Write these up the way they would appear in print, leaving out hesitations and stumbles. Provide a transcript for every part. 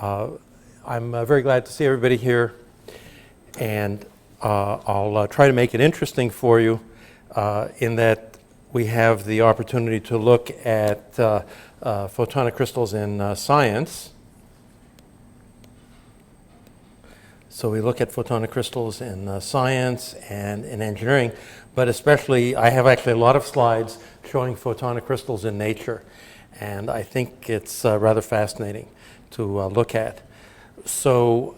I'm very glad to see everybody here, and I'll try to make it interesting for you in that we have the opportunity to look at photonic crystals in science. So we look at photonic crystals in science and in engineering, but especially I have actually a lot of slides showing photonic crystals in nature, and I think it's rather fascinating to look at. So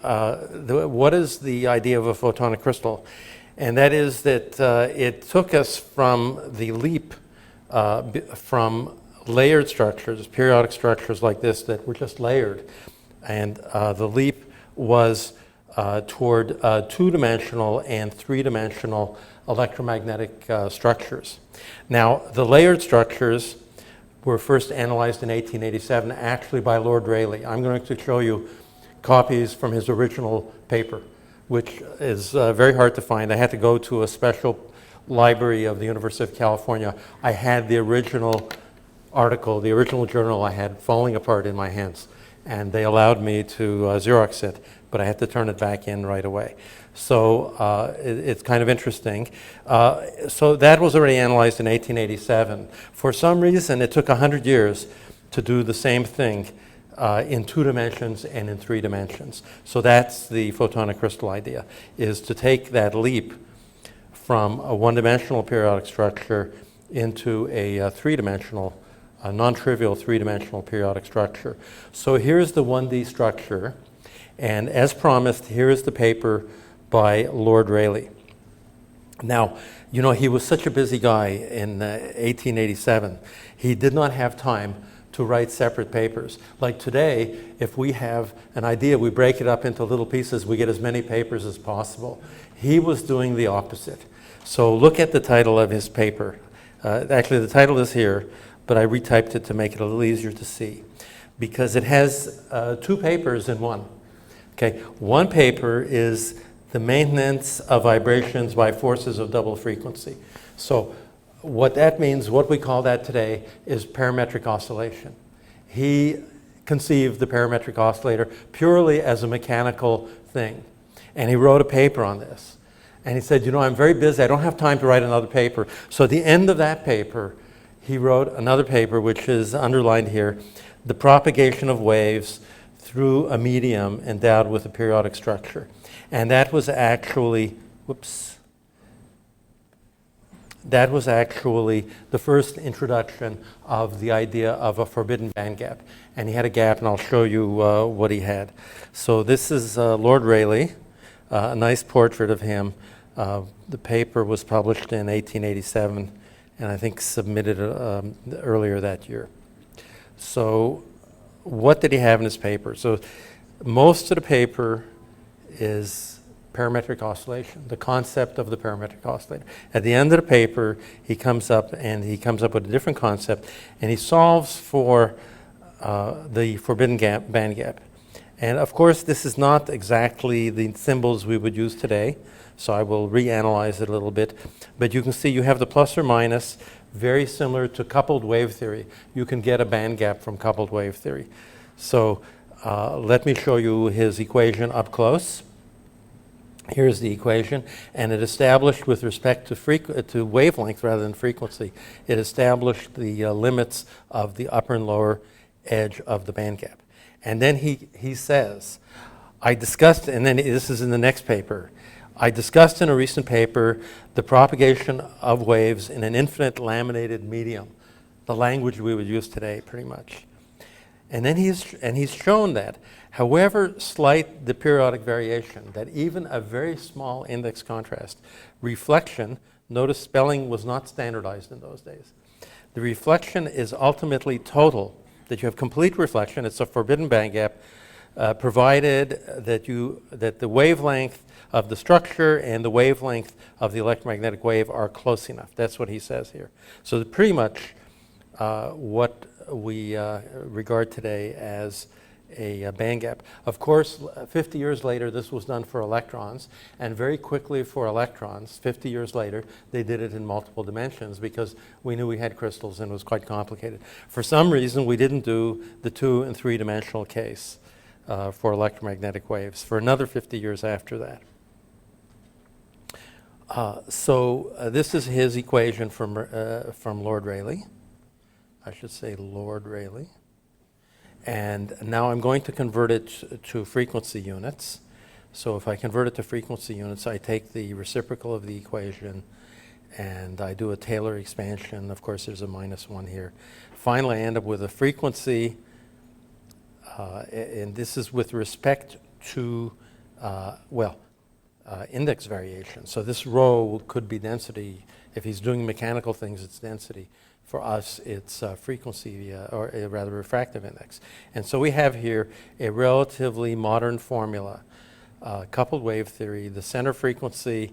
what is the idea of a photonic crystal? And that is that it took us from the leap from layered structures, periodic structures like this that were just layered, and the leap was toward two-dimensional and three-dimensional electromagnetic structures. Now, the layered structures were first analyzed in 1887, actually by Lord Rayleigh. I'm going to show you copies from his original paper, which is very hard to find. I had to go to a special library of the University of California. I had the original article, the original journal I had falling apart in my hands, and they allowed me to Xerox it, but I had to turn it back in right away. So it's kind of interesting. So that was already analyzed in 1887. For some reason, it took 100 years to do the same thing in 2 dimensions and in 3 dimensions. So that's the photonic crystal idea, is to take that leap from a one-dimensional periodic structure into a 3-dimensional, a non-trivial 3-dimensional periodic structure. So here's the 1D structure. And as promised, here is the paper by Lord Rayleigh. Now, you know, he was such a busy guy in 1887. He did not have time to write separate papers. Like today, if we have an idea, we break it up into little pieces, we get as many papers as possible. He was doing the opposite. So look at the title of his paper. Actually, the title is here, but I retyped it to make it a little easier to see, because it has 2 papers in one. Okay, one paper is the maintenance of vibrations by forces of double frequency. So what that means, what we call that today, is parametric oscillation. He conceived the parametric oscillator purely as a mechanical thing. And he wrote a paper on this. And he said, you know, I'm very busy, I don't have time to write another paper. So at the end of that paper, he wrote another paper, which is underlined here, The Propagation of Waves through a medium endowed with a periodic structure. And that was actually, that was actually the first introduction of the idea of a forbidden band gap. And he had a gap, and I'll show you what he had. So this is Lord Rayleigh, a nice portrait of him. The paper was published in 1887, and I think submitted earlier that year. So what did he have in his paper? So most of the paper is parametric oscillation, the concept of the parametric oscillator. At the end of the paper, he comes up with a different concept, and he solves for the forbidden band gap. And of course, this is not exactly the symbols we would use today, so I will reanalyze it a little bit. But you can see you have the plus or minus, very similar to coupled wave theory. You can get a band gap from coupled wave theory. So let me show you his equation up close. Here's the equation, and it established with respect to wavelength rather than frequency, it established the limits of the upper and lower edge of the band gap. And then he says, I discussed, and then this is in the next paper, I discussed in a recent paper the propagation of waves in an infinite laminated medium, the language we would use today pretty much. And then he's shown that however slight the periodic variation, that even a very small index contrast, reflection, notice spelling was not standardized in those days. The reflection is ultimately total, that you have complete reflection, it's a forbidden band gap, provided that the wavelength of the structure and the wavelength of the electromagnetic wave are close enough. That's what he says here. So pretty much what we regard today as a band gap. Of course, 50 years later, this was done for electrons, and very quickly for electrons, 50 years later, they did it in multiple dimensions because we knew we had crystals and it was quite complicated. For some reason, we didn't do the 2- and 3-dimensional case. for electromagnetic waves for another 50 years after that. This is his equation from Lord Rayleigh. I should say Lord Rayleigh. And now I'm going to convert it to frequency units. So if I convert it to frequency units, I take the reciprocal of the equation and I do a Taylor expansion. Of course, there's a -1 here. Finally, I end up with a frequency, and this is with respect to, index variation. So this rho could be density. If he's doing mechanical things, it's density. For us, it's frequency, or rather refractive index. And so we have here a relatively modern formula, coupled wave theory, the center frequency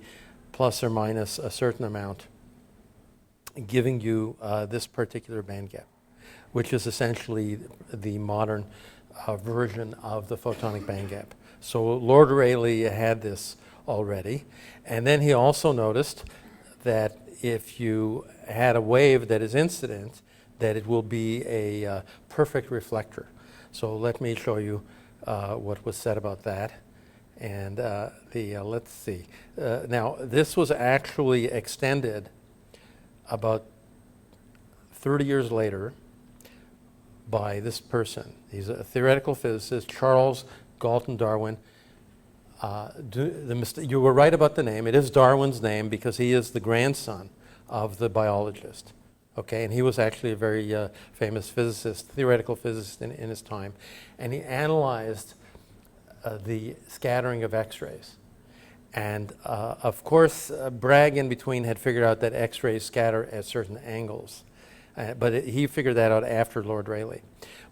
plus or minus a certain amount, giving you this particular band gap, which is essentially the modern version of the photonic band gap. So Lord Rayleigh had this already. And then he also noticed that if you had a wave that is incident, that it will be a perfect reflector. So let me show you what was said about that. And let's see. Now, this was actually extended about 30 years later by this person. He's a theoretical physicist, Charles Galton Darwin. You were right about the name. It is Darwin's name because he is the grandson of the biologist. Okay, and he was actually a very famous physicist, theoretical physicist in his time. And he analyzed the scattering of X-rays. And of course, Bragg in between had figured out that X-rays scatter at certain angles. But he figured that out after Lord Rayleigh.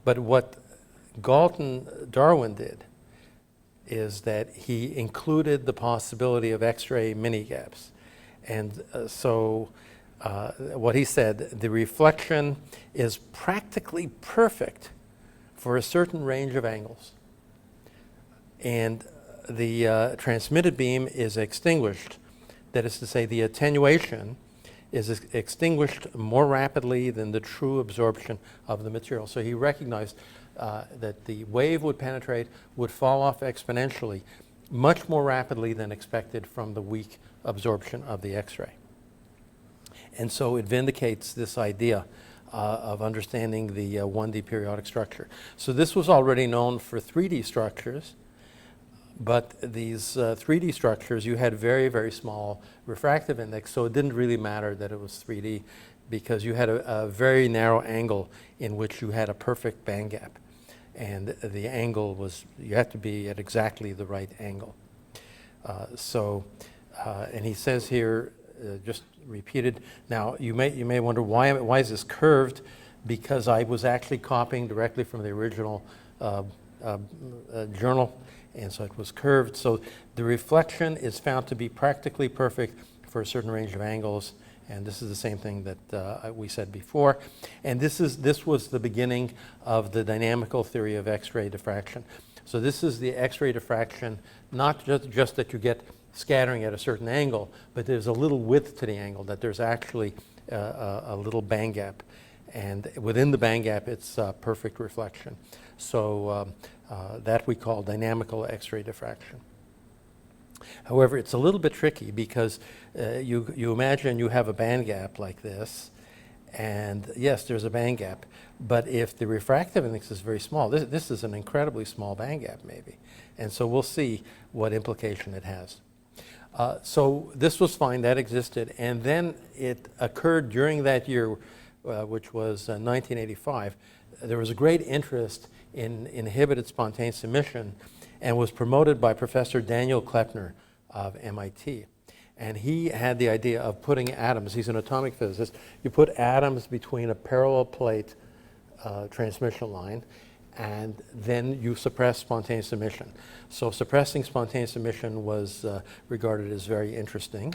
But what Galton Darwin did is that he included the possibility of X-ray mini-gaps. And what he said, the reflection is practically perfect for a certain range of angles. And the transmitted beam is extinguished. That is to say, the attenuation is extinguished more rapidly than the true absorption of the material. So he recognized that the wave would penetrate, would fall off exponentially, much more rapidly than expected from the weak absorption of the X-ray. And so it vindicates this idea of understanding the 1D periodic structure. So this was already known for 3D structures, but these 3D structures, you had very, very small refractive index, so it didn't really matter that it was 3D because you had a very narrow angle in which you had a perfect band gap. And the angle was, you had to be at exactly the right angle. And he says here, just repeated. Now, you may wonder, why is this curved? Because I was actually copying directly from the original journal, and so it was curved. So the reflection is found to be practically perfect for a certain range of angles, and this is the same thing that we said before. And this was the beginning of the dynamical theory of X-ray diffraction. So this is the X-ray diffraction, not just that you get scattering at a certain angle, but there's a little width to the angle, that there's actually a little band gap. And within the band gap, it's perfect reflection. So that we call dynamical X-ray diffraction. However, it's a little bit tricky because you imagine you have a band gap like this, and yes, there's a band gap, but if the refractive index is very small, this is an incredibly small band gap maybe. And so we'll see what implication it has. So this was fine, that existed, and then it occurred during that year, which was 1985. There was a great interest in inhibited spontaneous emission and was promoted by Professor Daniel Kleppner of MIT. And he had the idea of putting atoms, he's an atomic physicist, you put atoms between a parallel plate transmission line, and then you suppress spontaneous emission. So suppressing spontaneous emission was regarded as very interesting.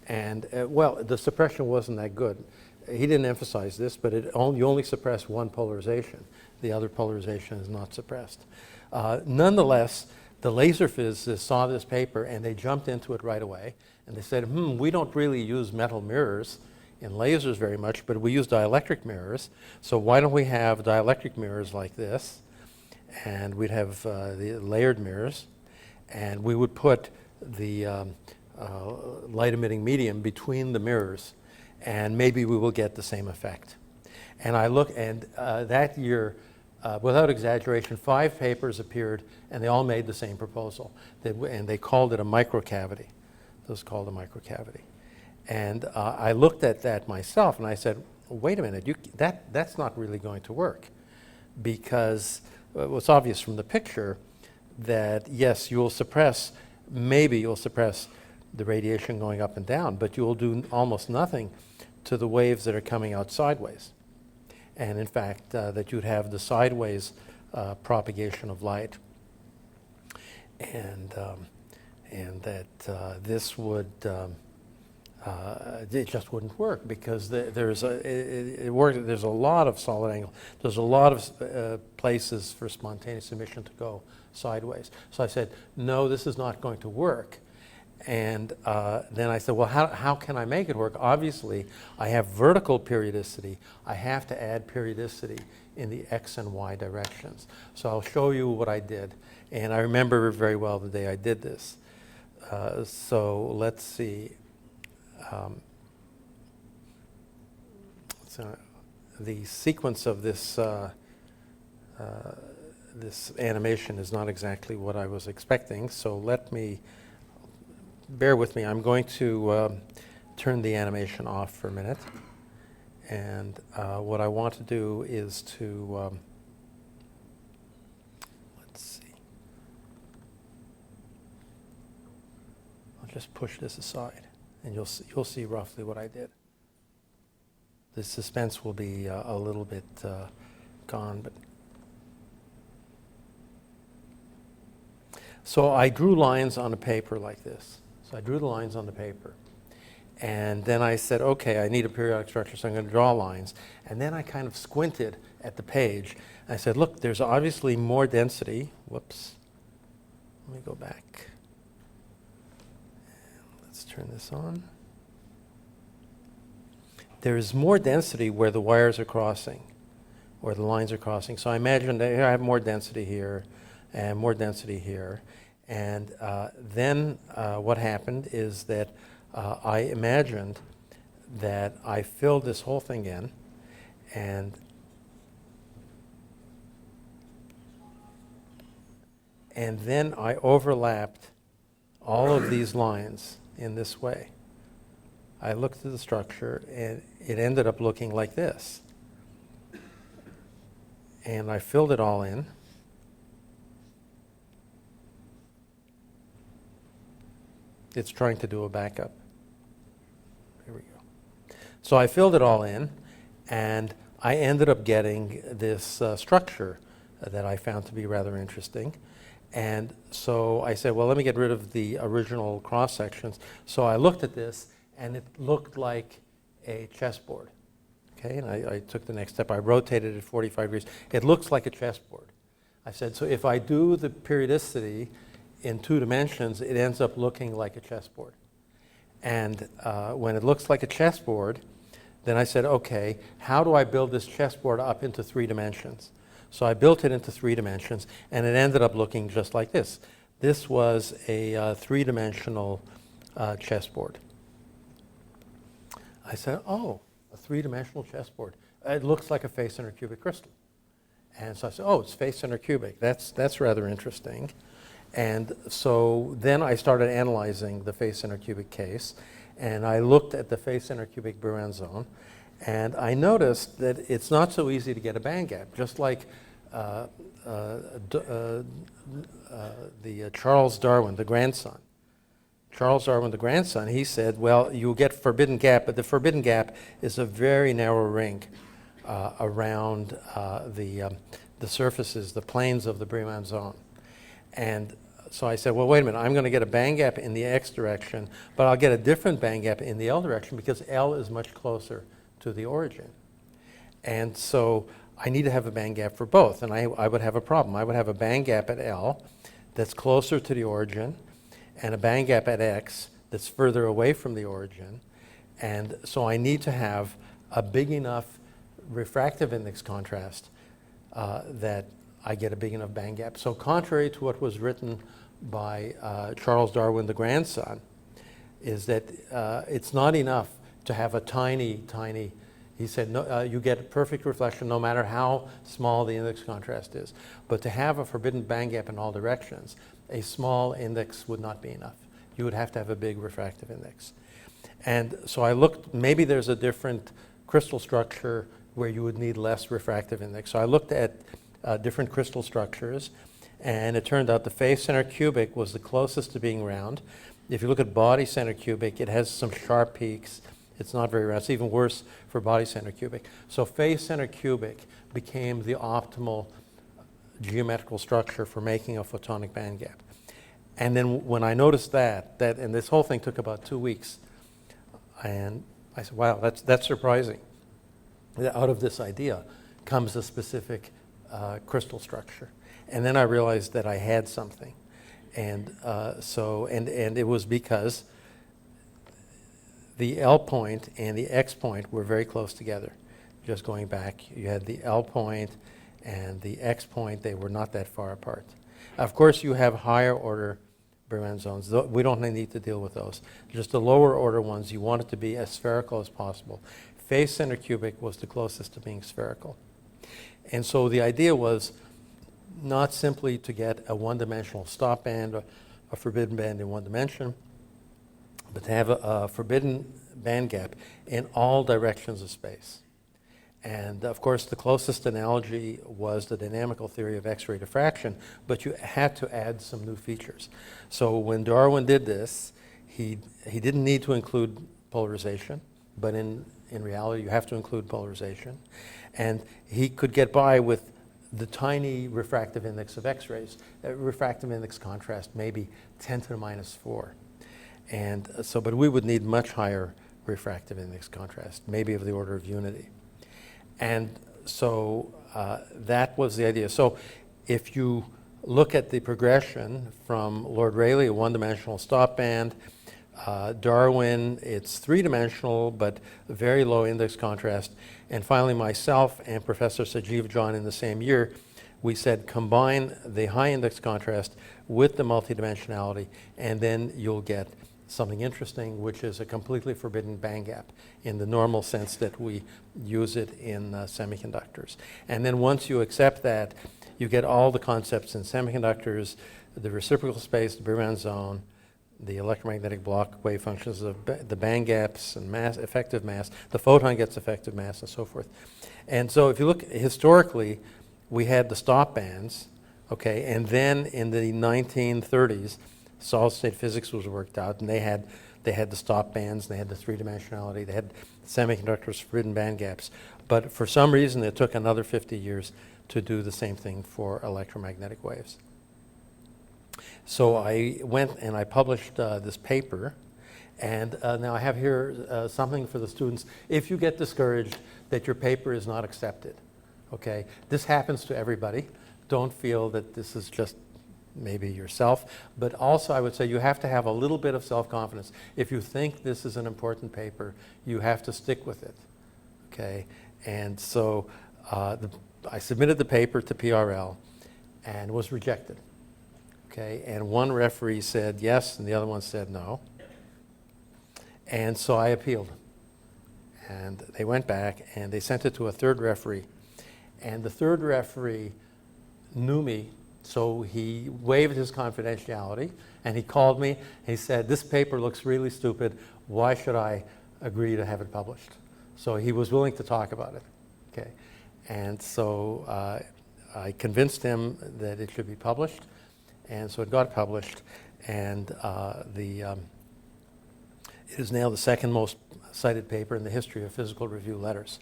And well, the suppression wasn't that good. He didn't emphasize this, but you only suppress one polarization. The other polarization is not suppressed. Nonetheless, the laser physicists saw this paper and they jumped into it right away. And they said, we don't really use metal mirrors in lasers very much, but we use dielectric mirrors. So why don't we have dielectric mirrors like this? and we'd have the layered mirrors, and we would put the light-emitting medium between the mirrors, and maybe we will get the same effect. And I look, and that year, without exaggeration, 5 papers appeared, and they all made the same proposal. And they called it a microcavity. It was called a microcavity. And I looked at that myself, and I said, wait a minute, that's not really going to work. Because it was obvious from the picture that, yes, maybe you'll suppress the radiation going up and down, but you will do almost nothing to the waves that are coming out sideways. And in fact, that you'd have the sideways propagation of light, and that this would it just wouldn't work, because there's a lot of solid angle. There's a lot of places for spontaneous emission to go sideways. So I said, no, this is not going to work. And then I said, well, how can I make it work? Obviously, I have vertical periodicity. I have to add periodicity in the x and y directions. So I'll show you what I did. And I remember very well the day I did this. So let's see. So the sequence of this this animation is not exactly what I was expecting. So bear with me. I'm going to turn the animation off for a minute. And what I want to do is to, let's see. I'll just push this aside, and you'll see roughly what I did. The suspense will be a little bit gone, but. So I drew lines on a paper like this. So I drew the lines on the paper. And then I said, okay, I need a periodic structure, so I'm going to draw lines. And then I kind of squinted at the page. And I said, look, there's obviously more density. Whoops. Let me go back. Let's turn this on. There is more density where the wires are crossing, where the lines are crossing. So I imagine that I have more density here and more density here. And then what happened is that I imagined that I filled this whole thing in, and then I overlapped all of these lines in this way. I looked at the structure, and it ended up looking like this. And I filled it all in. It's trying to do a backup. Here we go. So I filled it all in, and I ended up getting this structure that I found to be rather interesting. And so I said, well, let me get rid of the original cross sections. So I looked at this, and it looked like a chessboard. Okay, and I took the next step. I rotated it 45 degrees. It looks like a chessboard. I said, so if I do the periodicity in 2 dimensions, it ends up looking like a chessboard. And when it looks like a chessboard, then I said, okay, how do I build this chessboard up into 3 dimensions? So I built it into 3 dimensions, and it ended up looking just like this. This was a 3-dimensional chessboard. I said, oh, a 3-dimensional chessboard. It looks like a face-center cubic crystal. And so I said, oh, it's face-center cubic. That's rather interesting. And so then I started analyzing the face-center cubic case, and I looked at the face-center cubic Brouin zone, and I noticed that it's not so easy to get a band gap, just like the Charles Darwin, the grandson. Charles Darwin, the grandson, he said, well, you'll get forbidden gap, but the forbidden gap is a very narrow ring around the surfaces, the planes of the Brouin zone. And so I said, well, wait a minute, I'm going to get a band gap in the x direction, but I'll get a different band gap in the L direction because L is much closer to the origin. And so I need to have a band gap for both, and I would have a problem. I would have a band gap at L that's closer to the origin, and a band gap at X that's further away from the origin. And so I need to have a big enough refractive index contrast that I get a big enough band gap. So contrary to what was written by Charles Darwin, the grandson, is that it's not enough to have a tiny, he said, no, you get perfect reflection no matter how small the index contrast is. But to have a forbidden band gap in all directions, a small index would not be enough. You would have to have a big refractive index. And so I looked, maybe there's a different crystal structure where you would need less refractive index. So I looked at different crystal structures, and it turned out the face center cubic was the closest to being round. If you look at body center cubic, it has some sharp peaks. It's not very round. It's even worse for body center cubic. So face center cubic became the optimal geometrical structure for making a photonic band gap. And then when I noticed that, and this whole thing took about 2 weeks, and I said, wow, that's surprising. Out of this idea comes a specific crystal structure. And then I realized that I had something. And and it was because the L point and the X point were very close together. Just going back, you had the L point and the X point, they were not that far apart. Of course, you have higher order Bremens zones. We don't need to deal with those. Just the lower order ones, you want it to be as spherical as possible. Face center cubic was the closest to being spherical. And so the idea was not simply to get a one-dimensional stop band, a forbidden band in one dimension, but to have a forbidden band gap in all directions of space. And of course, the closest analogy was the dynamical theory of X-ray diffraction, but you had to add some new features. So when Darwin did this, he didn't need to include polarization, but in reality, you have to include polarization. And he could get by with the tiny refractive index of X-rays, refractive index contrast, maybe 10 to the minus 4. And so, but we would need much higher refractive index contrast, maybe of the order of unity. And so that was the idea. So if you look at the progression from Lord Rayleigh, a one-dimensional stop band, Darwin, it's three-dimensional, but very low index contrast. And finally, myself and Professor Sajeev John in the same year, we said combine the high index contrast with the multidimensionality, and then you'll get something interesting, which is a completely forbidden band gap in the normal sense that we use it in semiconductors. And then once you accept that, you get all the concepts in semiconductors, the reciprocal space, the Bremens zone, the electromagnetic block wave functions of the band gaps and mass, effective mass, the photon gets effective mass and so forth. And so if you look historically, we had the stop bands, okay, and then in the 1930s, solid state physics was worked out, and they had the stop bands, and they had the three-dimensionality, they had semiconductors, forbidden band gaps. But for some reason, it took another 50 years to do the same thing for electromagnetic waves. So I went and I published this paper, and now I have here something for the students. If you get discouraged that your paper is not accepted, okay, this happens to everybody. Don't feel that this is just maybe yourself, but also I would say you have to have a little bit of self-confidence. If you think this is an important paper, you have to stick with it, okay? And so I submitted the paper to PRL and was rejected, okay? And one referee said yes, and the other one said no. And so I appealed. And they went back, and they sent it to a third referee. And the third referee knew me, so he waived his confidentiality, and he called me. He said, this paper looks really stupid. Why should I agree to have it published? So he was willing to talk about it, okay? And so I convinced him that it should be published, and so it got published, and it is now the second most cited paper in the history of physical review letters.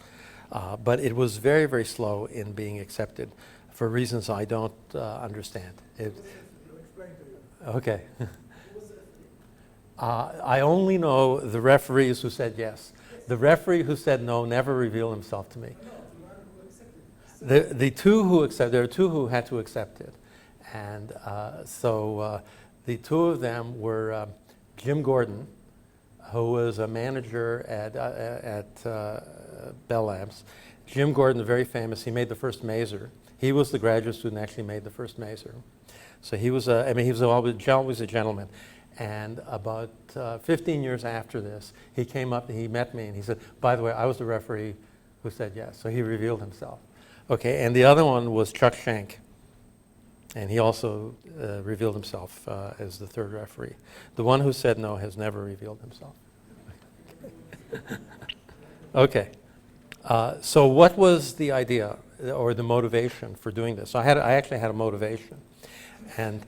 But it was very, very slow in being accepted for reasons I don't understand. Okay. I only know the referees who said yes. The referee who said no never revealed himself to me. The two who accepted, there are two who had to accept it. And so the two of them were Jim Gordon, who was a manager at Bell Labs. Jim Gordon, very famous, he made the first maser. He was the graduate student who actually made the first maser. So he was, he was always a gentleman. And about 15 years after this, he came up and he met me and he said, by the way, I was the referee who said yes. So he revealed himself. Okay, and the other one was Chuck Schenck. And he also revealed himself as the third referee. The one who said no has never revealed himself. Okay. So what was the idea or the motivation for doing this? So I actually had a motivation. And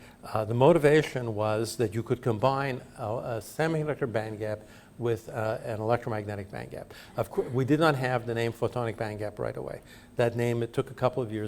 the motivation was that you could combine a semiconductor band gap with an electromagnetic band gap. Of course, we did not have the name photonic band gap right away. That name, it took a couple of years